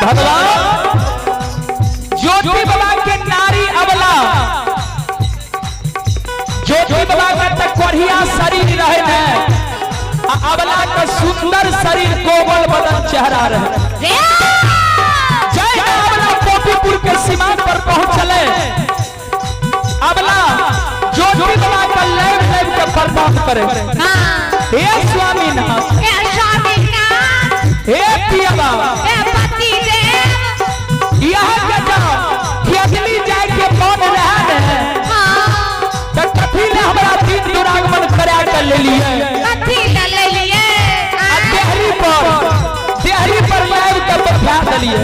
भगवान ज्योति बाबा के नारी अबला ज्योति बाबा का तक कोढ़िया शरीर रहे हैं, अबला का सुंदर शरीर कोमल बदन चेहरा रहे। जय अबला पोटीपुर के सीमा पर पहुंचले, अबला ज्योति बाबा का लैब लैब के बर्बाद करे। हे स्वामी नाथ, हे पिया बाबा, यहाँ के जाओ कि अगली जाए के मन रहा है तो कथी ले हमारा दिन दुरागमन करा कर ले लिए देहरी पर लाइव कर बैठा दिए।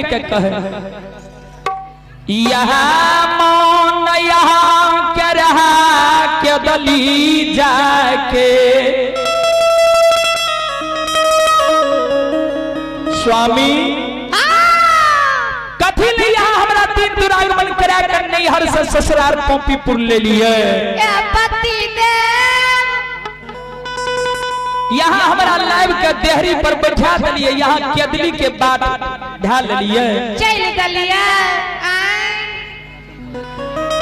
के कहे यहाँ मौन यहाँ के रहा के दली जाके स्वामी कथी ले यहाँ हमारा दिन दुरागमन करा कर नहीं हर से ससुराल पोपीपुर ले लिए यहाँ हमारा लाइव के देहरी पर बैठा दिलिए, यहाँ केदली के बाद ढाल लिए चल गलिया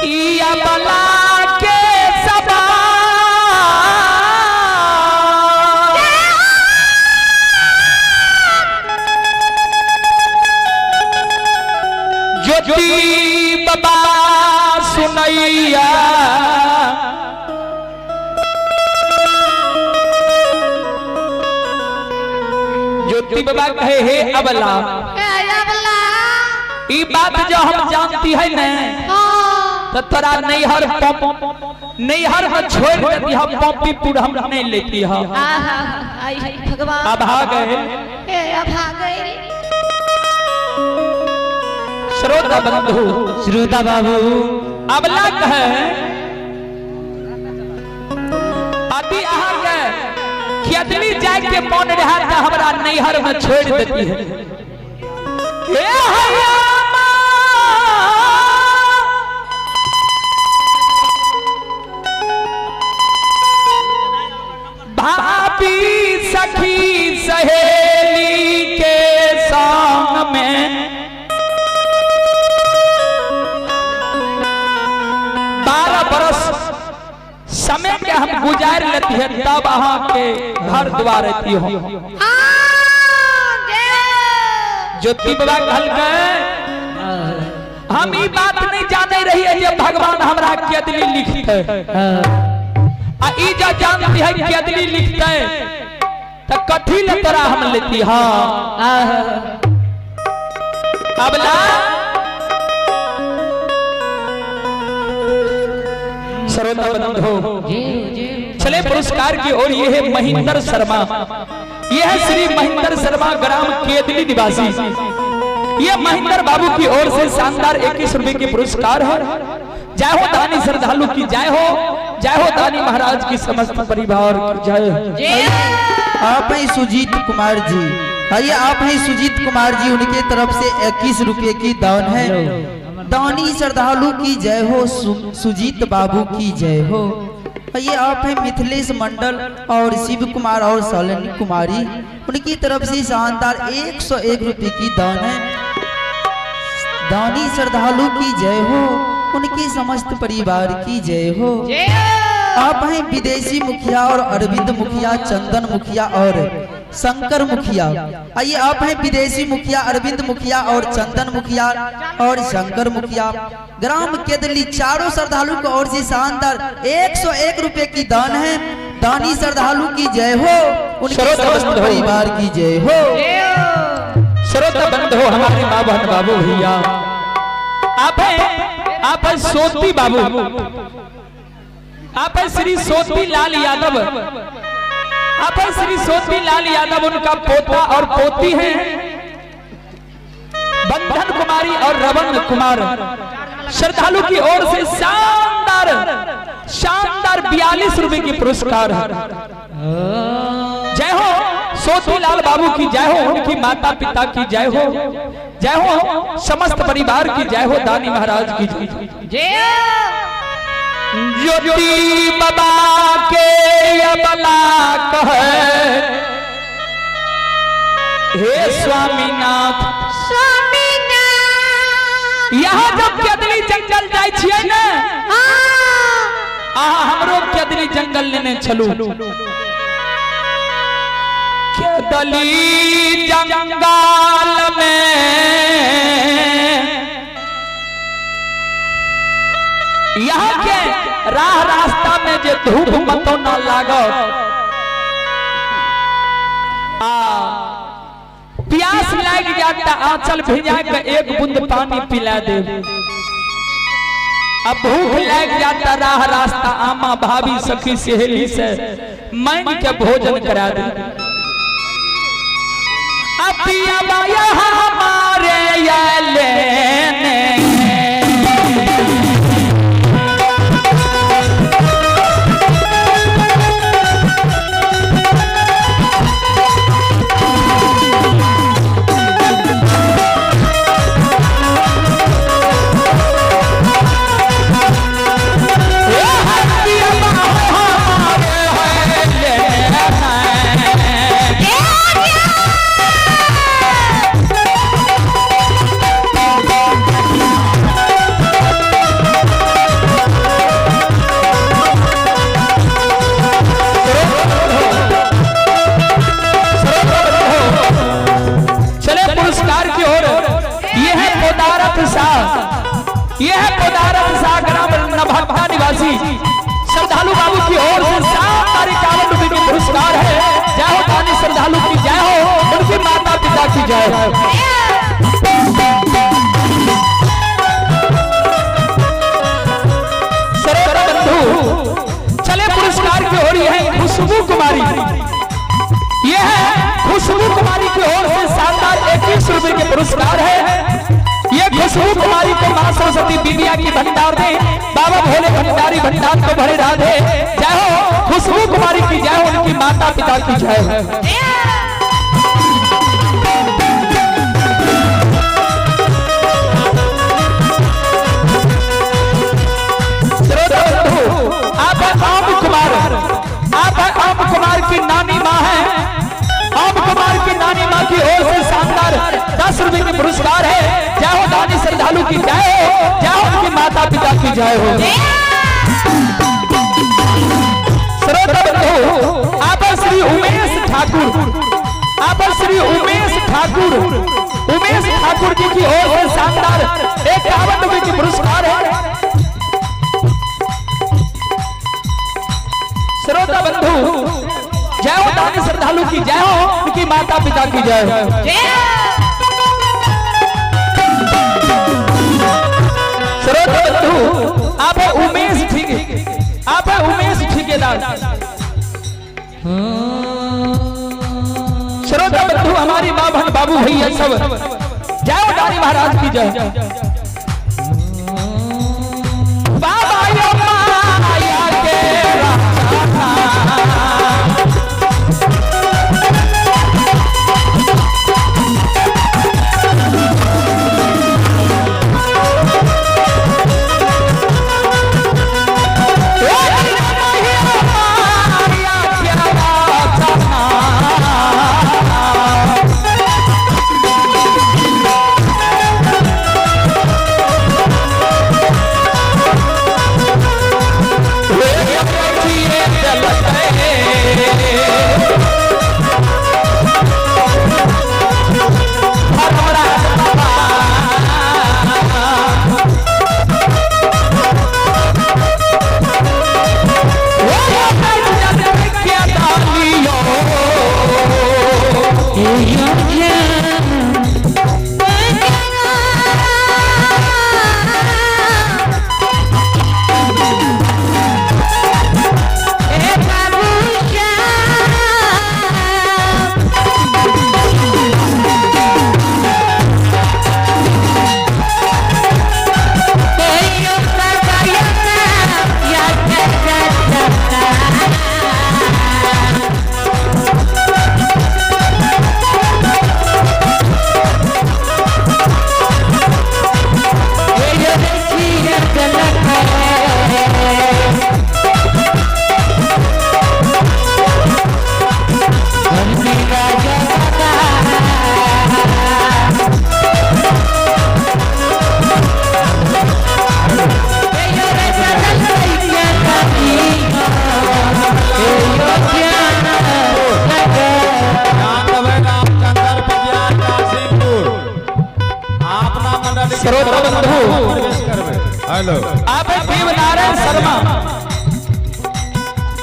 इया बला के सबा ज्योति बाबा सुनैया ज्योति बाबा कहे हे अबला ई बात जो हम जानती है न तो तोरा नैहर में छोड़ देती हम पोपीपुर हम नहीं लेती हम भगवान अभा गए श्रोता बंधु श्रोता बाबू अबला कहे अभी आहा के केदली जाए के मन रहा था हमारा नैहर में छोड़ देती है भाभी सखी सहेली के संग में 12 बरस समय के हम गुजार लेती है तब अहाँ के घर द्वार रहती हो ज्योति बाबा कहल हम ई बात नहीं जाने रही है जे भगवान हमरा केदली लिखते आ ई जो जानती है केदली लिखते त कथी ले तोरा हम लेती हां अबला श्रोता बंधु चले पुरस्कार की ओर ये है महेंद्र शर्मा, ये है श्री महेंद्र शर्मा ग्राम केदली निवासी। ये महेंद्र बाबू की ओर से शानदार 21 रुपए के पुरस्कार है। जय हो दानी श्रद्धालु की जय हो दानी महाराज की समस्त परिवार की जय। आप हैं सुजीत कुमार जी, आइए आप हैं सुजीत कुमार जी, उनके तरफ से 21 रुपए की दान है। दानी श्रद्धालु की जय हो, सुजीत बाबू की जय हो। ये आप हैं मिथिलेश मंडल और शिव कुमार और शालिनी कुमारी, उनकी तरफ से शानदार 101 रुपए की दान है। दानी श्रद्धालु की जय हो, उनके समस्त परिवार की जय हो। आप हैं विदेशी मुखिया और अरविंद मुखिया, चंदन मुखिया और शंकर मुखिया। आइए आप हैं विदेशी मुखिया, अरविंद मुखिया और चंदन मुखिया और शंकर मुखिया, ग्राम केदली। चारों श्रद्धालु को ओर से शानदार 101 रुपए की दान है। दानी श्रद्धालु की जय हो, उनके समस्त परिवार की जय हो। श्रोता बंधु हमारे माँ बहन बाबू भैया, आप है सोती बाबू, आप है श्री सोती लाल यादव, आप है श्री सोती लाल यादव, उनका पोता और पोती है बंधन कुमारी और रवन कुमार। श्रद्धालु की ओर से शानदार 42 रुपए की पुरस्कार है। जय हो सोती लाल बाबू की जय हो, उनकी माता पिता की जय हो, जय हो समस्त परिवार की जय हो, दानी महाराज की जय। ज्योति बाबा के अबला कहे हे स्वामीनाथ, यहाँ जब केदली जंगल जाय छियै ने, हमरो केदली जंगल लेने चलू। केदली जंगल में यहाँ के राह रास्ता में जे धूप मतो ना लागत, प्यास लग जाता आंचल भिजा के एक बूंद पानी पिला दे। अब भूख लग जाता राह रास्ता आमा भाभी सखी सहेली से मांग के भोजन करा दे। अब हमारे लेने श्रद्धालु बाबू की ओर से 51 रुपए की पुरस्कार है। जय हो दानी श्रद्धालु की जय हो, उनके माता पिता की जय हो। श्रोता बंधु चले पुरस्कार की ओर यह है खुशबू कुमारी, यह है खुशबू कुमारी की ओर से शानदार 21 रुपए के पुरस्कार है। ये खुशबू कुमारी को मां सरस्वती विद्या की भंडार दे, बाबा भोले भंडारी भंडार को भरे राधे। जय हो खुशबू कुमारी की जय हो, उनकी माता पिता की जय हो। आप आम कुमार, आप आम कुमार की नानी माँ है। आम कुमार की नानी माँ की ओर से शानदार 10 रुपए की पुरस्कार है। जय हो दानी श्रद्धालु की जय हो, जय हो उनकी माता पिता की जय हो। श्रोता बंधु आप श्री उमेश ठाकुर, आप श्री उमेश ठाकुर, उमेश की जय हो। श्रोता बंधु आप उमेश ठेकेदार। श्रोता बंधु हमारी माँ बहन बाबू भैया सब जय दानी महाराज की जय। बाबा यो माया के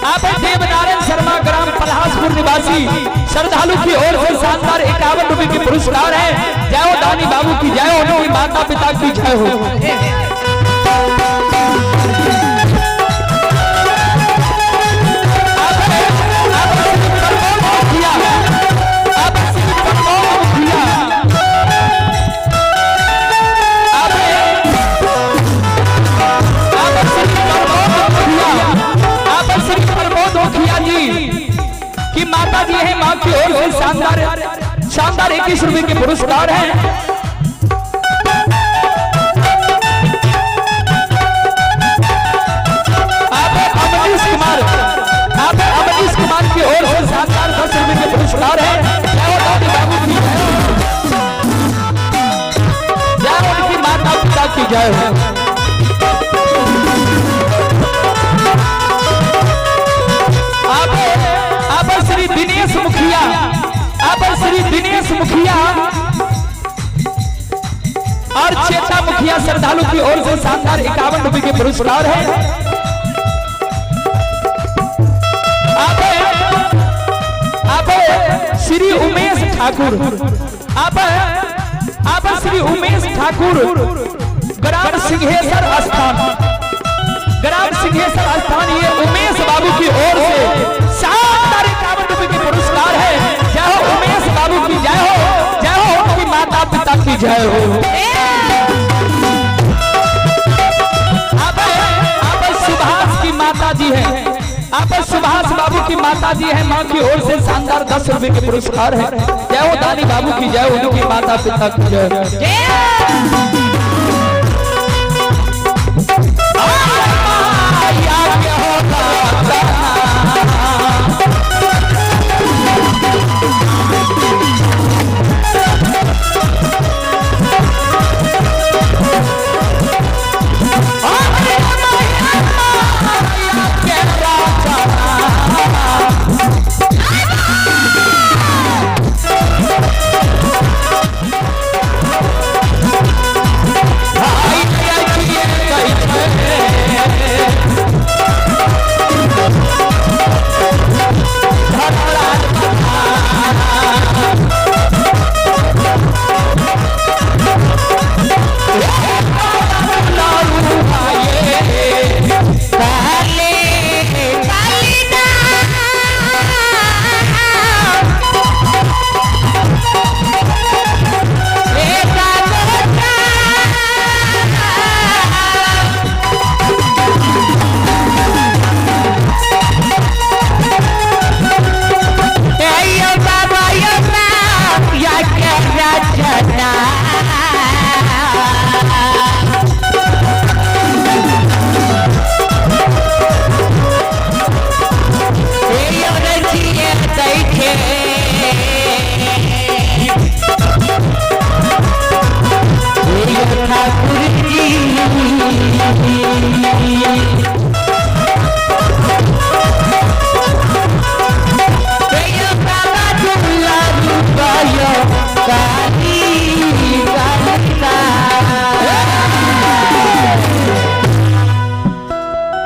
आप देवनारायण शर्मा ग्राम पलासपुर निवासी श्रद्धालु की ओर से शानदार 51 रुपए के पुरस्कार है। जय हो दानी बाबू की जय हो, उनकी माता पिता की जय हो। माता जी है, मां की ओर से शानदार 21 रुपए के पुरस्कार है। आप अमरीश कुमार की ओर से शानदार 10 रुपए के पुरस्कार है। जय उनकी माता पिता की जय हो। श्री दिनेश मुखिया और चेता मुखिया श्रद्धालु की ओर से शानदार 51 रुपए के पुरस्कार है। आप श्री उमेश ठाकुर ग्राम सिंहेश्वर स्थान ये उमेश बाबू की ओर से शानदार 51 रुपए के पुरस्कार है। जय हो उमेश बाबू की जय हो, जय हो उनकी माता पिता की जय हो। आप सुभाष की माता जी है, आप सुभाष बाबू की माता जी है, मां की ओर से शानदार 10 रुपए के पुरस्कार है। जय हो दानी बाबू की जय हो, उनकी माता पिता की जय हो।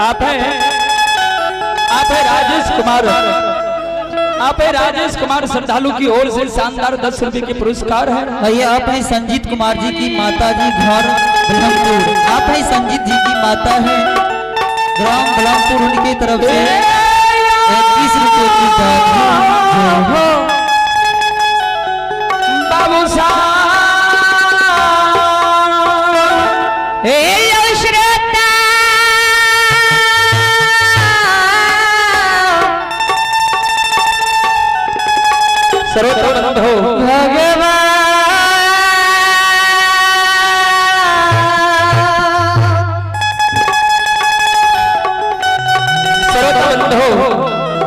आप है राजेश कुमार, आप है राजेश कुमार श्रद्धालु की ओर से शानदार 10 रुपए के पुरस्कार है। भैया आप हैं संजीत कुमार जी की माता जी घर ब्रह्मपुर, आप हैं संजीत जी की माता है ग्राम ब्रह्मपुर, उनकी तरफ से 21 रुपए की दान है। बाबू साहब सर्वोत्तम हो भगवान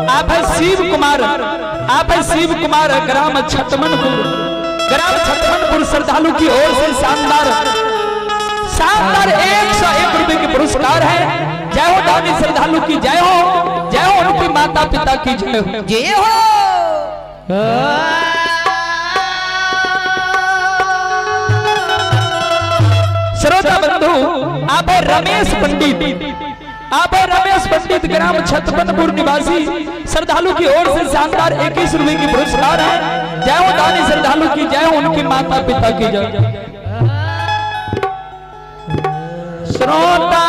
आप है शिव कुमार, आप है शिव कुमार ग्राम छतमनपुर श्रद्धालु की ओर से शानदार 101 रुपए के पुरस्कार है। जय हो दानी श्रद्धालु की जय हो उनकी माता पिता की जय हो, जय हो। श्रोता बंधु आप है रमेश पंडित, आप है रमेश पंडित ग्राम छतमनपुर निवासी श्रद्धालु की ओर से शानदार 21 रुपए की पुरस्कार है। जय हो दानी श्रद्धालु की जय हो उनके माता पिता की जय। श्रोता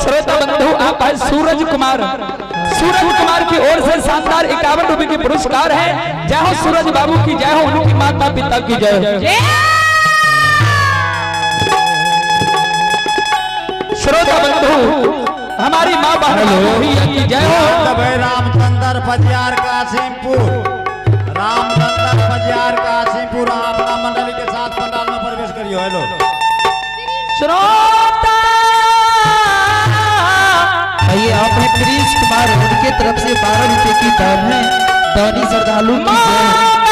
श्रोता बंधु आप है सूरज कुमार की ओर से शानदार 51 रुपए के पुरस्कार है। जय हो सूरज बाबू की जय हो उनकी माता पिता की जय। श्रोता बंधु हमारी माँ बहन की जय हो। रामचंद्र फजियार कासिमपुर, रामचंद्र फजियार कासिमपुर अपना मंडली के साथ पंडाल में प्रवेश करियो। हेलो श्रोता ये आपने प्रिंस कुमार, उनके तरफ से 12 रुपए की दान है। दानी श्रद्धालु की जय।